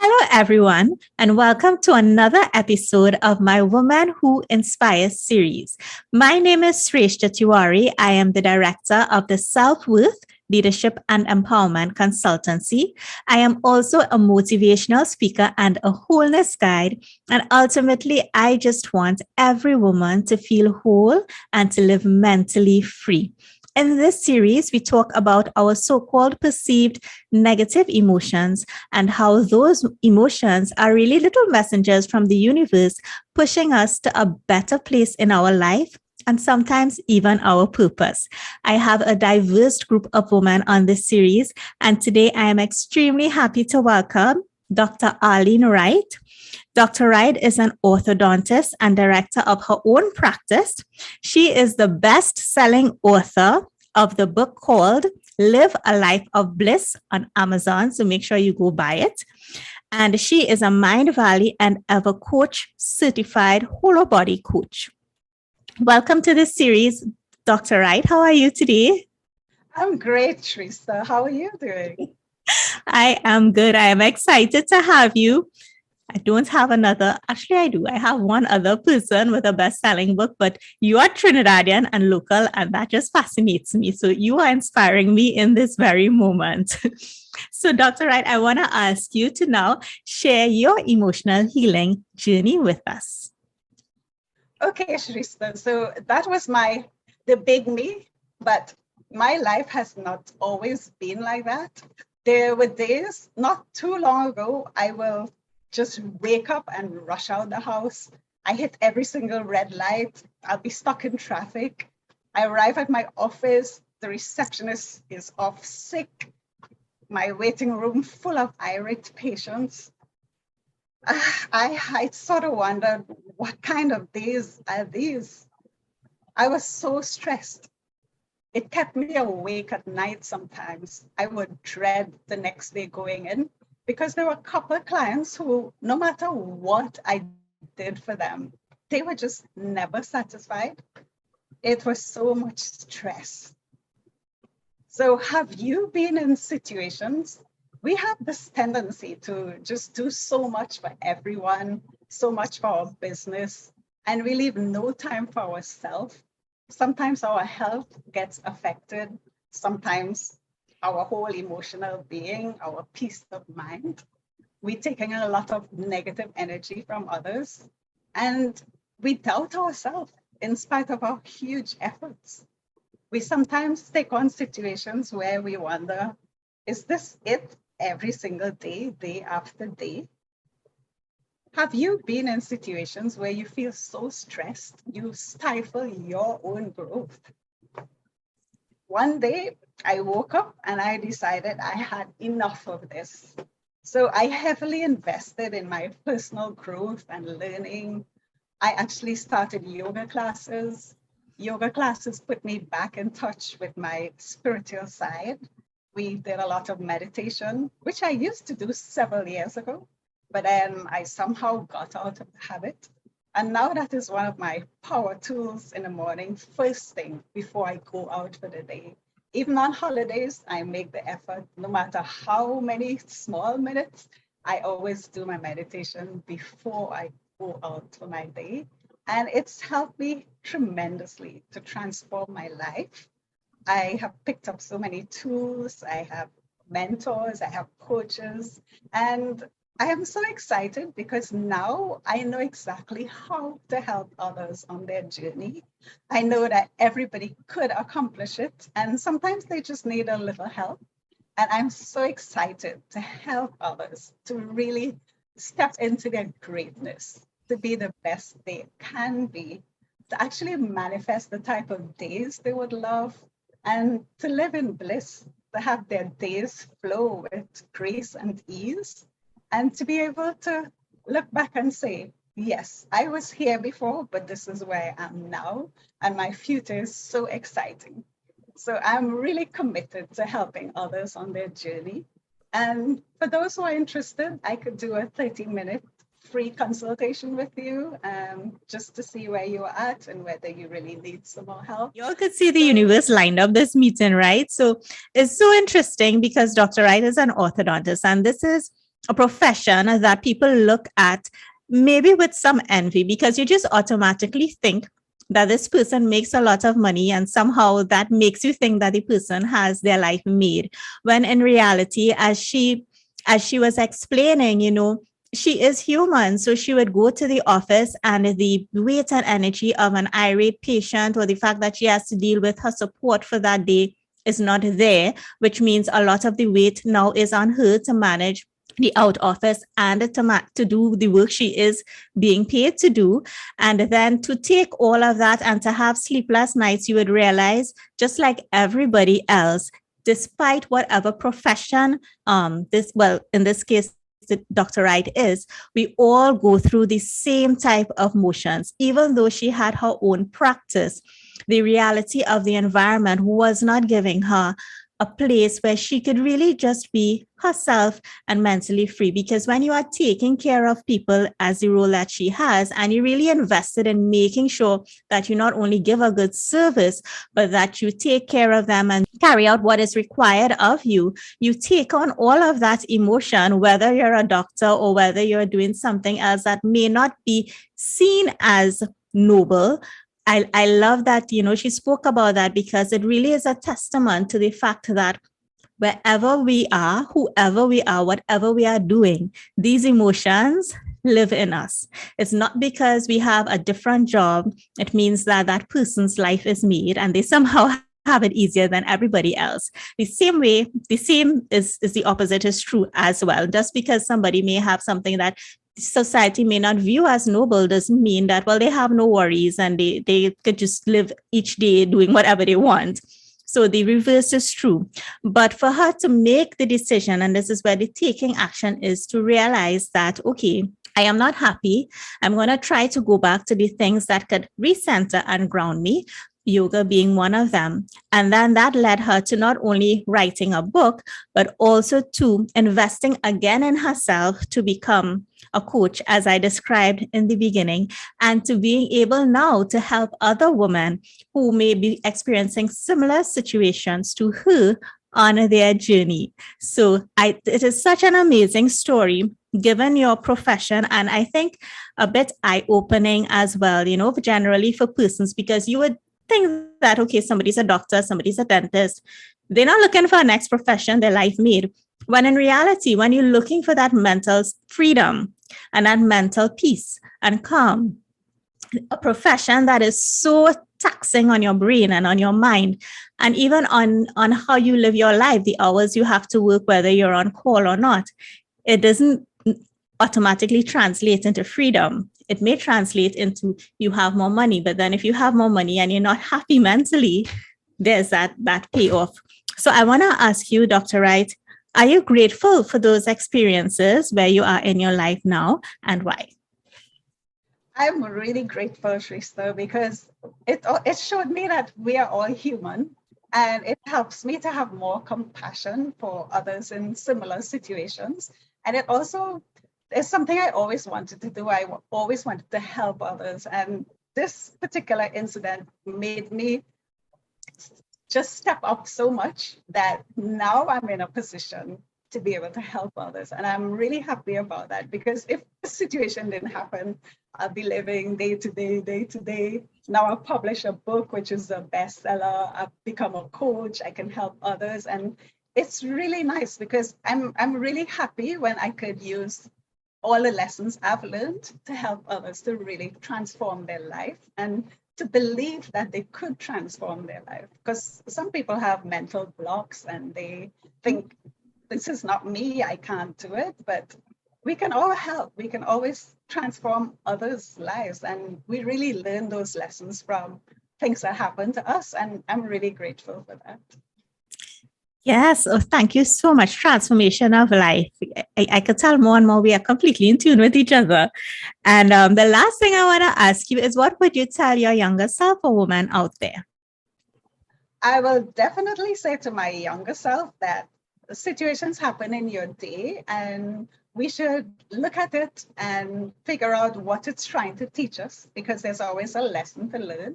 Hello, everyone, and welcome to another episode of my Woman Who Inspires series. My name is Sreshtha Tewari. I am the director of the Self-Worth Leadership and Empowerment Consultancy. I am also a motivational speaker and a wholeness guide. And ultimately, I just want every woman to feel whole and to live mentally free. In this series, we talk about our so-called perceived negative emotions and how those emotions are really little messengers from the universe pushing us to a better place in our life and sometimes even our purpose. I have a diverse group of women on this series, and today I am extremely happy to welcome Dr. Arlene Wright. Dr. Wright is an orthodontist and director of her own practice. She is the best-selling author of the book called Live a Life of Bliss on Amazon, so make sure you go buy it. And she is a Mindvalley and Evercoach certified Holobody coach. Welcome to this series, Dr. Wright. How are you today? I'm great, Sreshtha. How are you doing? I am good. I am excited to have you. I don't have another. Actually, I do. I have one other person with a best-selling book, but you are Trinidadian and local, and that just fascinates me. So you are inspiring me in this very moment. So, Dr. Wright, I want to ask you to now share your emotional healing journey with us. Okay, Sreshtha. So that was the big me, but my life has not always been like that. There were days not too long ago, I will just wake up and rush out the house. I hit every single red light. I'll be stuck in traffic. I arrive at my office. The receptionist is off sick. My waiting room full of irate patients. I sort of wondered, what kind of days are these? I was so stressed. It kept me awake at night sometimes. I would dread the next day going in, because there were a couple of clients who, no matter what I did for them, they were just never satisfied. It was so much stress. So have you been in situations? We have this tendency to just do so much for everyone, so much for our business, and we leave no time for ourselves. Sometimes our health gets affected. Sometimes our whole emotional being, our peace of mind. We're taking a lot of negative energy from others, and we doubt ourselves in spite of our huge efforts. We sometimes take on situations where we wonder, is this it every single day, day after day? Have you been in situations where you feel so stressed, you stifle your own growth? One day, I woke up and I decided I had enough of this. So I heavily invested in my personal growth and learning. I actually started yoga classes. Yoga classes put me back in touch with my spiritual side. We did a lot of meditation, which I used to do several years ago, but then I somehow got out of the habit. And now that is one of my power tools in the morning, first thing before I go out for the day. Even on holidays, I make the effort, no matter how many small minutes, I always do my meditation before I go out for my day. And it's helped me tremendously to transform my life. I have picked up so many tools. I have mentors, I have coaches, and I am so excited because now I know exactly how to help others on their journey. I know that everybody could accomplish it, and sometimes they just need a little help. And I'm so excited to help others to really step into their greatness, to be the best they can be, to actually manifest the type of days they would love, and to live in bliss, to have their days flow with grace and ease, and to be able to look back and say, yes, I was here before, but this is where I am now, and my future is so exciting. So I'm really committed to helping others on their journey. And for those who are interested, I could do a 30-minute free consultation with you just to see where you're at and whether you really need some more help. You all could see the universe lined up this meeting, right? So it's so interesting because Dr. Wright is an orthodontist, and this is a profession that people look at maybe with some envy, because you just automatically think that this person makes a lot of money and somehow that makes you think that the person has their life made, when in reality, as she was explaining, she is human. So she would go to the office and the weight and energy of an irate patient, or the fact that she has to deal with her support for that day, is not there, which means a lot of the weight now is on her to manage the out office and to do the work she is being paid to do. And then to take all of that and to have sleepless nights, you would realize, just like everybody else, despite whatever profession in this case, Dr. Wright is, we all go through the same type of motions. Even though she had her own practice, the reality of the environment was not giving her a place where she could really just be herself and mentally free. Because when you are taking care of people as the role that she has, and you really invested in making sure that you not only give a good service, but that you take care of them and carry out what is required of you, you take on all of that emotion, whether you're a doctor or whether you're doing something else that may not be seen as noble. I love that, she spoke about that, because it really is a testament to the fact that wherever we are, whoever we are, whatever we are doing, these emotions live in us. It's not because we have a different job, it means that that person's life is made and they somehow have it easier than everybody else. The same is the opposite is true as well. Just because somebody may have something that society may not view as noble doesn't mean that, well, they have no worries and they could just live each day doing whatever they want. So the reverse is true. But for her to make the decision, and this is where the taking action is, to realize that, okay, I am not happy. I'm going to try to go back to the things that could recenter and ground me, yoga being one of them. And then that led her to not only writing a book, but also to investing again in herself to become a coach, as I described in the beginning, and to being able now to help other women who may be experiencing similar situations to her on their journey. So it is such an amazing story, given your profession, and I think a bit eye-opening as well, generally for persons, because you would think that, okay, somebody's a doctor, somebody's a dentist, they're not looking for a next profession, their life made. When in reality, when you're looking for that mental freedom and that mental peace and calm, a profession that is so taxing on your brain and on your mind, and even on how you live your life, the hours you have to work, whether you're on call or not, it doesn't automatically translate into freedom. It may translate into you have more money, but then if you have more money and you're not happy mentally, there's that payoff. So I want to ask you, Dr. Wright, are you grateful for those experiences where you are in your life now, and why? I'm really grateful, Sreshtha, because it showed me that we are all human, and it helps me to have more compassion for others in similar situations. And it also is something I always wanted to do. I always wanted to help others. And this particular incident made me just step up so much that now I'm in a position to be able to help others. And I'm really happy about that, because if this situation didn't happen, I'll be living day to day. Now I've published a book, which is a bestseller. I've become a coach. I can help others. And it's really nice, because I'm really happy when I could use all the lessons I've learned to help others to really transform their life and to believe that they could transform their life. Because some people have mental blocks and they think, this is not me, I can't do it. But we can all help. We can always transform others' lives. And we really learn those lessons from things that happen to us. And I'm really grateful for that. Yes. Oh, thank you so much. Transformation of life. I could tell more and more we are completely in tune with each other. And the last thing I want to ask you is, what would you tell your younger self, a woman out there? I will definitely say to my younger self that situations happen in your day, and we should look at it and figure out what it's trying to teach us, because there's always a lesson to learn.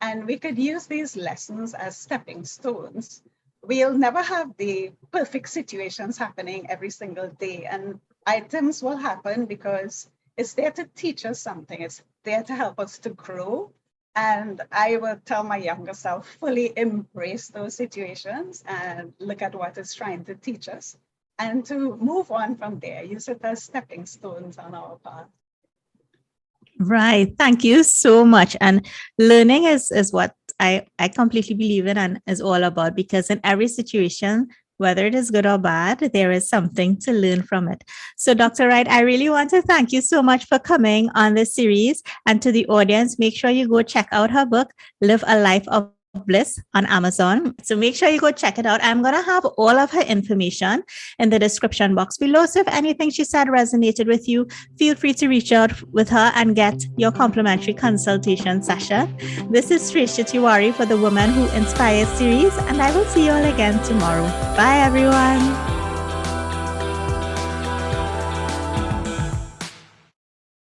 And we could use these lessons as stepping stones we'll never have the perfect situations happening every single day. And items will happen because it's there to teach us something. It's there to help us to grow. And I will tell my younger self, fully embrace those situations and look at what it's trying to teach us and to move on from there. Use it as stepping stones on our path. Right. Thank you so much. And learning is what I completely believe in and is all about, because in every situation, whether it is good or bad, there is something to learn from it. So, Dr. Wright, I really want to thank you so much for coming on this series. And to the audience, make sure you go check out her book, Live a Life of Bliss, on Amazon. So make sure you go check it out. I'm going to have all of her information in the description box below. So if anything she said resonated with you, feel free to reach out with her and get your complimentary consultation session. This is Sreshtha Tewari for the Woman Who Inspires series, and I will see you all again tomorrow. Bye, everyone.